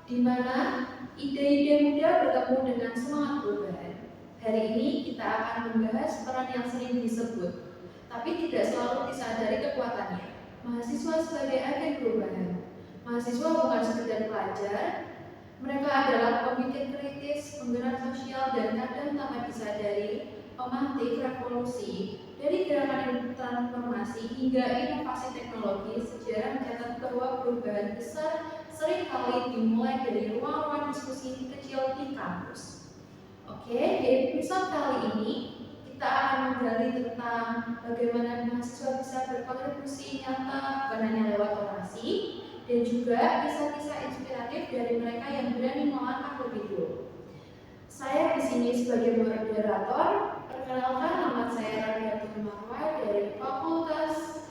di mana ide-ide muda bertemu dengan semangat perubahan. Hari ini kita akan membahas peran yang sering disebut, tapi tidak selalu disadari kekuatannya. Mahasiswa sebagai agen perubahan. Mahasiswa bukan sekedar pelajar, mereka adalah pemikir kritis, penggerak sosial, dan kadang tanpa disadari pemantik revolusi. Dari gerakan transformasi hingga inovasi teknologi, sejarah mencatat bahwa perubahan besar seringkali dimulai dari ruang-ruang diskusi kecil di kampus. Oke, di episode kali ini kita akan menggali tentang bagaimana mahasiswa bisa berkontribusi nyata bukan hanya lewat orasi, dan juga kisah-kisah inspiratif dari mereka yang berani melangkah lebih dulu. Saya di sini sebagai moderator. Perkenalkan, nama saya Radiatul Marwah dari Fakultas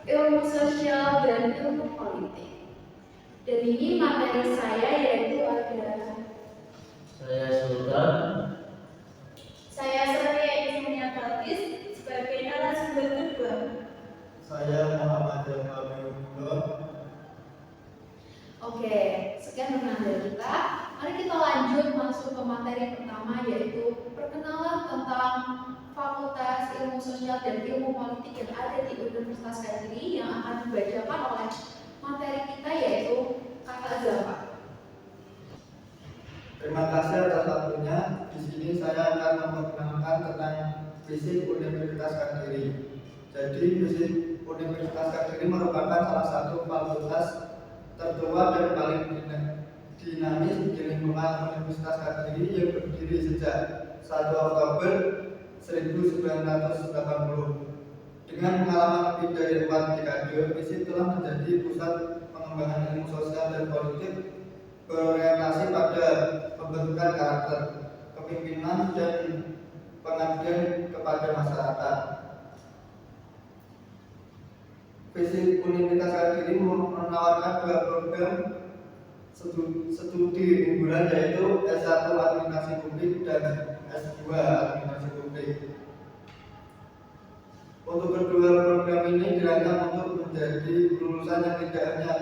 Ilmu Sosial dan Ilmu Politik. Dan ini materi saya yaitu ada saya Sultan. Saya Satria Ismia Batis sebagai narasumber kedua. Saya Muhammad Jamal. Oke, sekian perkenalan dari kita. Mari kita lanjut masuk ke materi pertama, yaitu perkenalan tentang Fakultas Ilmu Sosial dan Ilmu Politik yang ada di Universitas Kediri yang akan dibacakan oleh materi kita, yaitu Kakak Zafar. Terima kasih atas waktunya. Di sini saya akan memperkenalkan tentang FISIP Universitas Kediri. Jadi FISIP Universitas Kediri merupakan salah satu fakultas tertua dan paling dinamis di lingkungan Universitas Kediri yang berdiri sejak 1 Oktober 1980. Dengan pengalaman lebih dari 4 dekade, FISIP telah menjadi pusat pengembangan ilmu sosial dan politik berorientasi pada pembentukan karakter, kepemimpinan, dan pengabdian kepada masyarakat. FISIP Universitas Kediri menawarkan 2 program studi unggulan, yaitu S1 Administrasi Publik dan S2 Administrasi Publik. Untuk kedua program ini dirancang untuk menjadi lulusan yang tidak hanya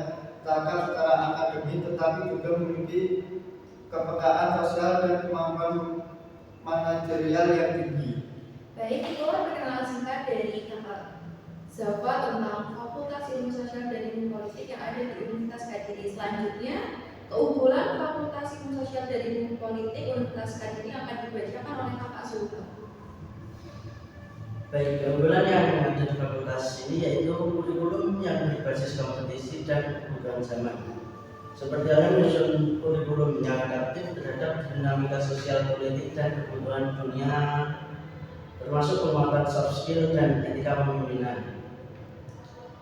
cakap secara akademik, tetapi juga memiliki kepekaan sosial dan kemampuan manajerial yang tinggi. Baik, itulah perkenalan singkat dari Kakak Zafar tentang Fakultas Ilmu Sosial dan Ilmu Politik yang ada di Universitas Kediri. Selanjutnya, keunggulan Fakultas Ilmu Sosial dan Ilmu Politik Universitas Kediri akan dibacakan oleh Kakak Sultan. Baik, keunggulan yang ada di fakultas ini yaitu kurikulum yang berbasis kompetisi dan kebutuhan zaman. Seperti halnya menyusun kurikulum yang adaptif terhadap dinamika sosial, politik, dan kebutuhan dunia, termasuk penguatan soft skill dan etika kepemimpinan,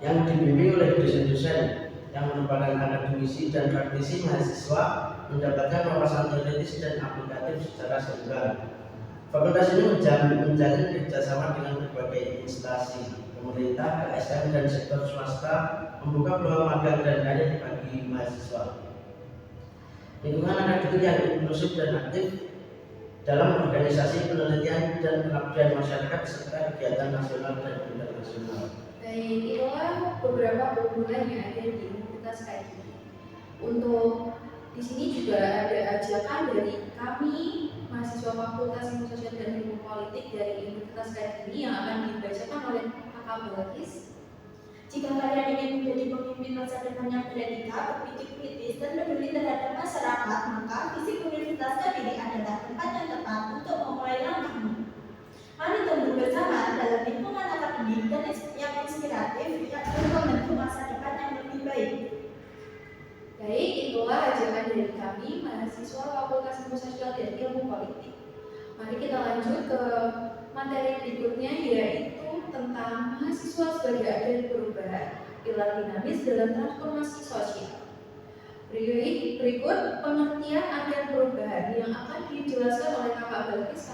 yang dibimbing oleh dosen-dosen yang merupakan akademisi dan praktisi. Mahasiswa mendapatkan wawasan teoritis dan aplikatif secara seimbang. Fakultas ini menjalin kerjasama dengan berbagai instansi pemerintah, LSM, dan sektor swasta, membuka peluang magang dan karir bagi mahasiswa. Lingkungan akademik yang inklusif dan aktif dalam organisasi penelitian dan pengabdian masyarakat serta kegiatan nasional dan internasional. Baik, itulah beberapa keunggulan yang ada di Universitas Kediri. Untuk di sini juga ada ajakan dari kami mahasiswa Fakultas Ilmu Sosial dan Ilmu Politik dari Universitas Kediri yang akan dibacakan oleh Kakak Balkis. Jika kalian ingin menjadi pemimpin masa depan yang beretika, berpikir kritis, dan peduli terhadap masyarakat, maka FISIP Universitas Kediri adalah tempat yang tepat untuk memulai langkahmu. Mari tumbuh bersama dalam lingkungan akademik dan yang inspiratif yang membentuk masa depan yang lebih baik. Baik, itulah ajakan dari kami mahasiswa Fakultas Ilmu Sosial dan Ilmu Politik. Mari kita lanjut ke materi berikutnya, yaitu tentang mahasiswa sebagai agen perubahan, pilar dinamis dalam transformasi sosial. Berikut pengertian agen perubahan yang akan dijelaskan oleh Kakak Balkis.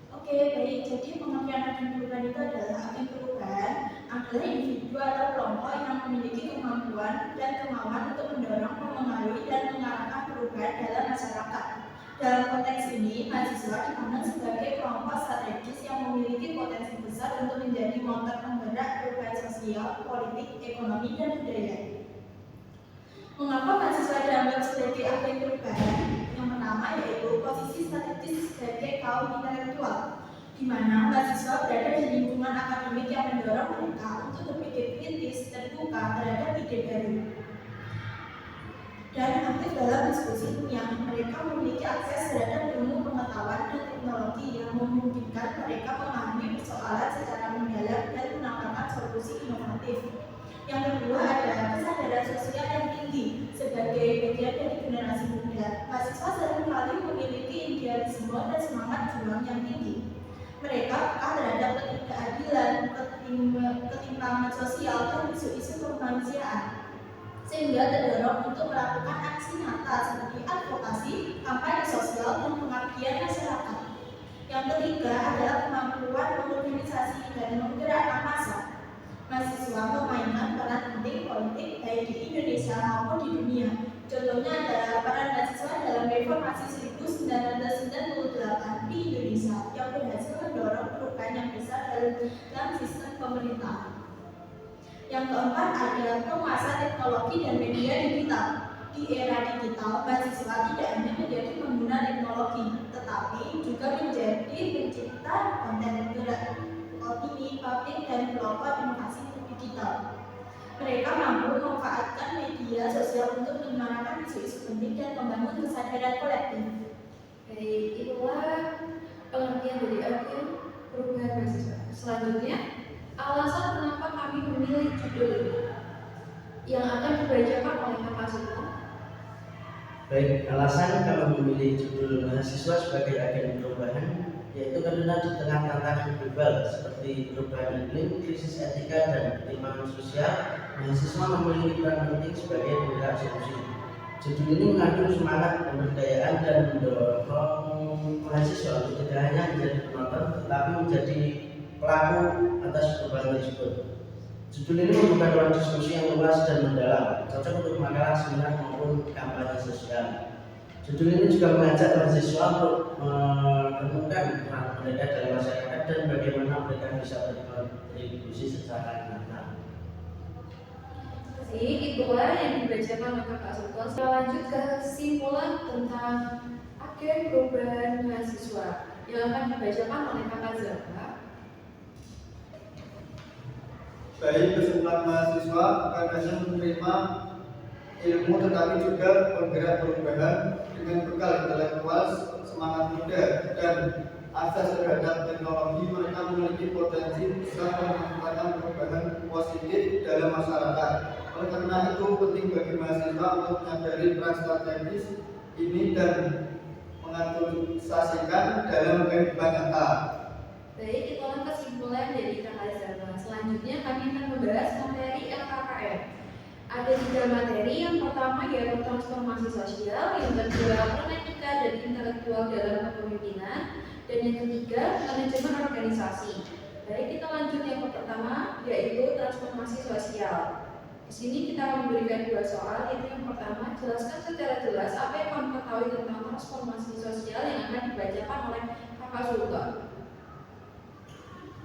Oke, baik. Jadi pengertian agen perubahan itu adalah agen perubahan adalah individu atau kelompok yang memiliki kemampuan dan kemauan untuk mendorong, memengaruhi, dan mengarahkan perubahan dalam masyarakat. Dalam konteks ini, mahasiswa dipandang sebagai kelompok strategis yang memiliki potensi besar untuk menjadi motor penggerak perubahan sosial, politik, ekonomi, dan budaya. Mengapa mahasiswa dianggap sebagai agen perubahan? Yang pertama yaitu posisi strategis sebagai kaum intelektual, di mana mahasiswa berada di lingkungan akademik yang mendorong mereka untuk berpikir kritis, terbuka terhadap ide baru, dan aktif dalam diskusi ilmiah. Mereka memiliki akses terhadap ilmu pengetahuan dan teknologi yang memungkinkan mereka memahami persoalan secara mendalam dan menawarkan solusi inovatif. Yang kedua adalah kesadaran sosial yang tinggi. Sebagai bagian dari generasi muda, mahasiswa seringkali memiliki idealisme dan semangat juang yang tinggi. Mereka peka terhadap ketidakadilan, ketimpangan sosial, dan isu-isu kemanusiaan, sehingga terdorong untuk melakukan aksi nyata seperti advokasi, kampanye sosial, dan pengabdian masyarakat. Yang ketiga adalah kemampuan mengorganisasi dan menggerakkan massa. Mahasiswa memainkan peran penting politik baik di Indonesia maupun di dunia. Contohnya adalah peran mahasiswa dalam reformasi 1998 di Indonesia yang berhasil mendorong perubahan yang besar dalam sistem pemerintahan. Yang keempat adalah penguasaan teknologi dan media digital. Di era digital, mahasiswa tidak hanya menjadi pengguna teknologi, tetapi juga menjadi pencipta konten penggerak opini publik dan pelopor inovasi digital. Mereka mampu memanfaatkan media sosial untuk menyuarakan isu-isu penting dan membangun kesadaran kolektif. Baik, itulah pengertian dari agen perubahan mahasiswa. Selanjutnya, alasan kenapa kami memilih judul ini yang akan dibacakan oleh Kakak Sultan. Baik, alasan kami memilih judul mahasiswa sebagai agen perubahan yaitu karena di tengah tantangan global seperti perubahan iklim, krisis etika, dan ketimpangan sosial, mahasiswa memiliki peran penting sebagai penggerak solusi. Judul ini mengandung semangat pemberdayaan dan mendorong mahasiswa untuk tidak hanya menjadi penonton, tetapi menjadi pelaku atas perubahan tersebut. Judul ini membuka ruang diskusi yang luas dan mendalam, cocok untuk makalah, seminar maupun kampanye sosial. Judul ini juga mengajak mahasiswa untuk menemukan peran mereka dalam masyarakat dan bagaimana mereka bisa berkontribusi secara nyata. Itulah yang dibacakan oleh Kakak Sultan. Kita lanjut ke kesimpulan tentang agen perubahan mahasiswa yang akan dibacakan oleh Kakak Zahra. Baik, kesimpulan mahasiswa bukan hanya menerima ilmu tetapi juga penggerak perubahan dengan bekal intelektual, semangat muda, dan akses terhadap teknologi. Mereka memiliki potensi besar menciptakan perubahan positif dalam masyarakat. Oleh karena itu penting bagi mahasiswa untuk menyadari peran strategis ini dan mengaktualisasikan dalam kehidupan nyata. Baik, itulah kesimpulan dari Kakak Zahra. Selanjutnya kami akan membahas materi LKKM. Ada 3 materi, yang pertama yaitu transformasi sosial, yang kedua peran etika dan intelektual dalam kepemimpinan, dan yang ketiga manajemen organisasi. Baik, kita lanjut yang pertama yaitu transformasi sosial. Di sini kita memberikan 2 soal, yaitu yang pertama, jelaskan secara jelas apa yang kamu ketahui tentang transformasi sosial yang akan dibacakan oleh Kakak Sultan.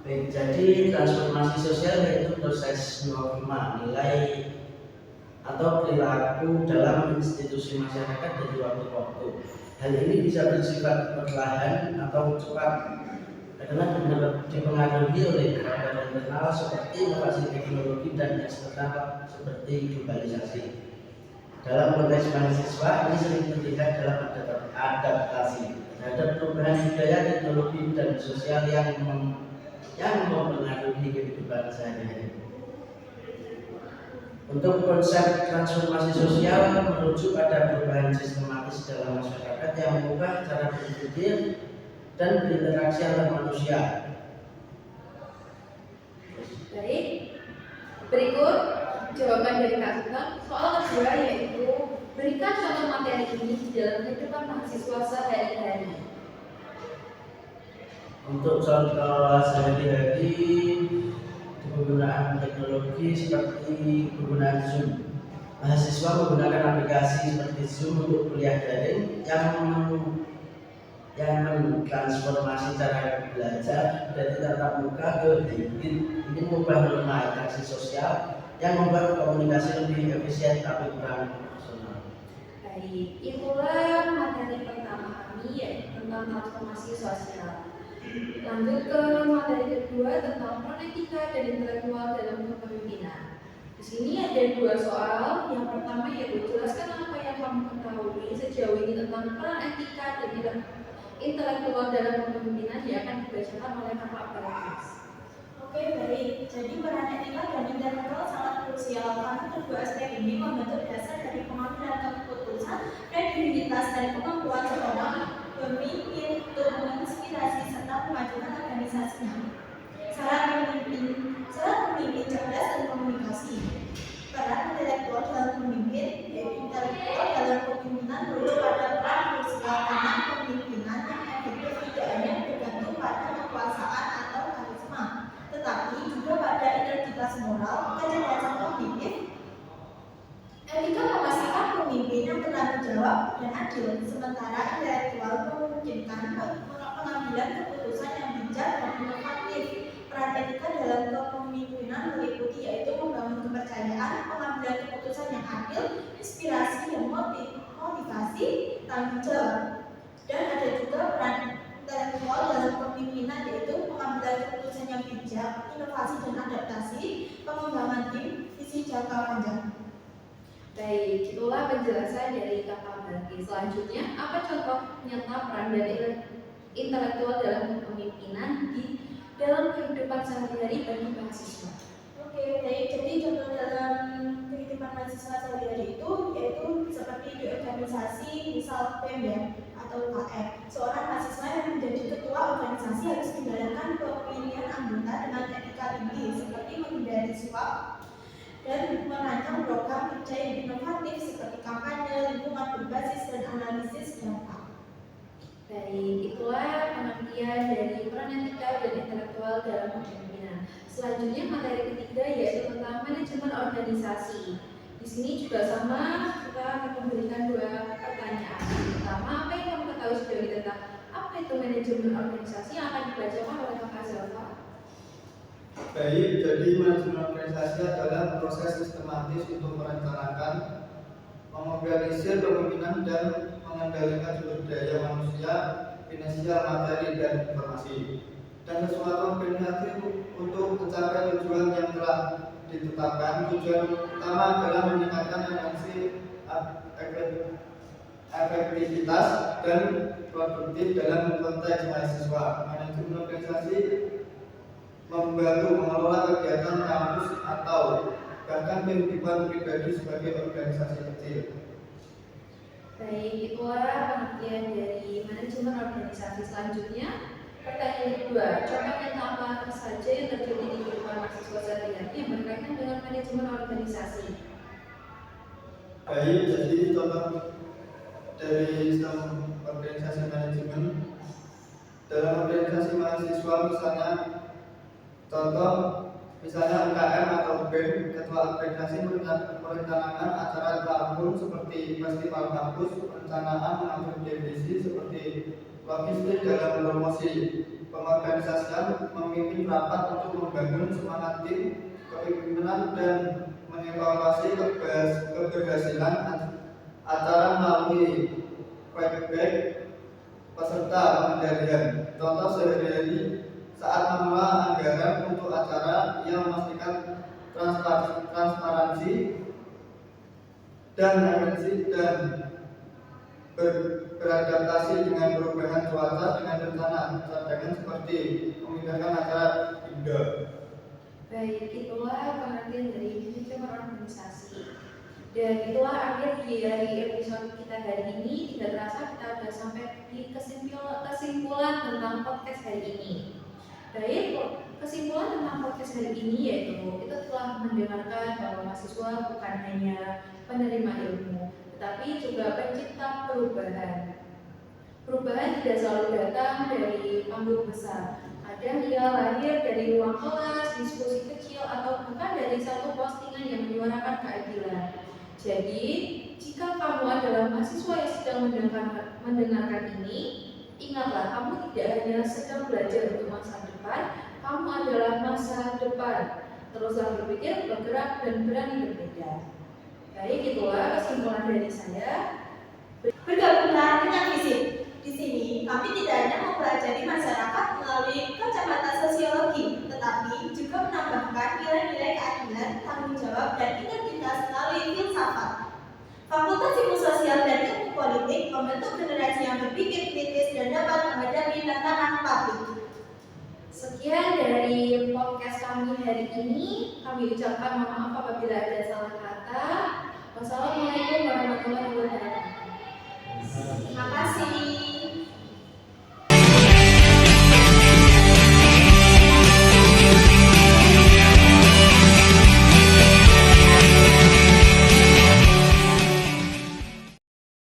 Baik, jadi transformasi sosial yaitu proses norma, nilai atau perilaku dalam institusi masyarakat dari waktu ke waktu. Hal ini bisa bersifat perlahan atau cepat karena dipengaruhi oleh faktor internal seperti inovasi teknologi dan eksternal seperti globalisasi. Dalam konteks mahasiswa, ini sering terlihat dalam adaptasi terhadap perubahan budaya, teknologi, dan sosial yang mempengaruhi kehidupan sehari-hari. Untuk konsep transformasi sosial merujuk pada perubahan sistematis dalam masyarakat yang mengubah cara berpikir dan berinteraksi antar manusia. Baik, berikut jawaban dari Kak Sultan. Soal kedua yaitu berikan contoh materi ini di dalam kehidupan mahasiswa sehari-hari. Untuk contoh sehari-hari penggunaan teknologi seperti penggunaan Zoom. Mahasiswa menggunakan aplikasi seperti Zoom untuk kuliah daring yang mentransformasi cara belajar dari tatap muka ke hybrid. Ini mengubah norma interaksi sosial yang membuat komunikasi lebih efisien tapi kurang Baik, itulah materi pertama kami yaitu tentang transformasi sosial. Lanjut ke materi kedua tentang peran etika dan intelektual dalam kepemimpinan. Di sini ada dua soal. Yang pertama yaitu jelaskan apa yang kamu ketahui sejauh ini tentang peran etika dan intelektual dalam kepemimpinan yang akan dibacakan oleh Kakak Bagus. Oke, baik. Jadi peran etika dan intelektual sangat krusial karena kedua aspek ini membentuk dasar dari pengambilan keputusan, kredibilitas dan kemampuan seorang pemimpin untuk menginspirasi serta memajukan organisasinya. Syarat pemimpin cerdas dan komunikasi. Peran intelektual dalam pemimpin, yaitu intelektual dalam kepemimpinan perlu pada peran krusial karena kepemimpinan yang efektif tidak hanya bergantung pada kekuasaan atau karisma, tetapi juga pada integritas moral, kecerdasan kognitif. Etika memastikan pemimpin yang bertanggung jawab dan adil, sementara intelektual memungkinkan pengambilan keputusan yang bijak dan inovatif. Peran etika dalam kepemimpinan meliputi yaitu membangun kepercayaan, pengambilan keputusan yang adil, inspirasi dan motivasi, tanggung jawab. Dan ada juga peran intelektual dalam kepemimpinan yaitu pengambilan keputusan yang bijak, inovasi dan adaptasi, pengembangan tim, visi jangka panjang. Baik, itulah penjelasan dari Kakak Bagi. Selanjutnya, apa contoh nyata peran dari intelektual dalam kepemimpinan di dalam kehidupan sehari-hari bagi mahasiswa? Oke, baik. Jadi contoh dalam kehidupan mahasiswa sehari-hari itu yaitu seperti di organisasi, misal PEM ya, atau KM. Seorang mahasiswa yang menjadi ketua organisasi harus menjalankan pemilihan anggota dengan etika tinggi, seperti menghindari suap dan merancang program kerja yang inovatif seperti kampanye, lingkungan berbasis dan analisis dampak. Baik, itulah pengertian dari peran etika dan intelektual dalam kepemimpinan. Selanjutnya materi ketiga yaitu tentang manajemen organisasi. Di sini juga sama, kita akan memberikan dua pertanyaan. Pertama, apa yang kamu ketahui sejauh ini tentang apa itu manajemen organisasi yang akan dibacakan oleh Kakak Zalfa? Baik, jadi manajemen organisasi adalah proses sistematis untuk merencanakan, mengorganisir kepemimpinan dan mengendalikan sumber daya manusia, finansial, materi, dan informasi. Dan sesuatu organisasi untuk mencapai tujuan yang telah ditetapkan. Tujuan utama adalah meningkatkan efektivitas dan produktif dalam konteks mahasiswa. Manajemen organisasi membantu mengelola kegiatan kampus atau bahkan kehidupan pribadi sebagai organisasi kecil. Baik, itulah pengertian dari manajemen organisasi. Selanjutnya, pertanyaan kedua, contoh nyata apa saja yang terjadi di kehidupan mahasiswa sehari-hari yang berkaitan dengan manajemen organisasi? Baik, jadi contoh dari sistem organisasi manajemen dalam organisasi mahasiswa misalnya UKM atau BEM, ketua organisasi merencanakan acara tahun seperti festival kampus, perencanaan mengatur divisi seperti logistik dalam promosi, pengorganisasian, memimpin rapat untuk membangun semangat tim, kepemimpinan dan mengevaluasi keberhasilan acara melalui feedback peserta pengendalian. Contoh sehari-hari saat mengelola anggaran untuk acara yang memastikan transparansi dan efektif dan beradaptasi dengan perubahan cuaca dengan rencana cadangan seperti memindahkan acara indoor. Baik, itulah pengertian dari manajemen organisasi. Dan itulah akhir dari episode kita hari ini. Tidak terasa kita sudah sampai di kesimpulan tentang podcast hari ini. Baik, kesimpulan tentang podcast hari ini yaitu kita telah mendengarkan bahwa mahasiswa bukan hanya penerima ilmu, tetapi juga pencipta perubahan. Perubahan tidak selalu datang dari panggung besar. Kadang ia lahir dari ruang kelas, diskusi kecil, atau bukan dari satu postingan yang menyuarakan keadilan. Jadi, jika kamu adalah mahasiswa yang sedang mendengarkan ini, ingatlah, kamu tidak hanya sedang belajar untuk masa depan, kamu adalah masa depan. Teruslah berpikir, bergerak, dan berani berbeda. Baik, itulah kesimpulan dari saya. Bergabunglah dengan FISIP. Di sini, kami tidak hanya mempelajari masyarakat melalui kacamata sosiologi, tetapi juga menambahkan nilai-nilai keadilan, tanggung jawab, dan integritas melalui filsafat. Fakultas Ilmu Sosial dan Ilmu Politik membentuk generasi yang berpikir kritis dan dapat menghadapi tantangan publik. Sekian dari podcast kami hari ini. Kami ucapkan mohon maaf apabila ada salah kata. Wassalamualaikum warahmatullahi wabarakatuh.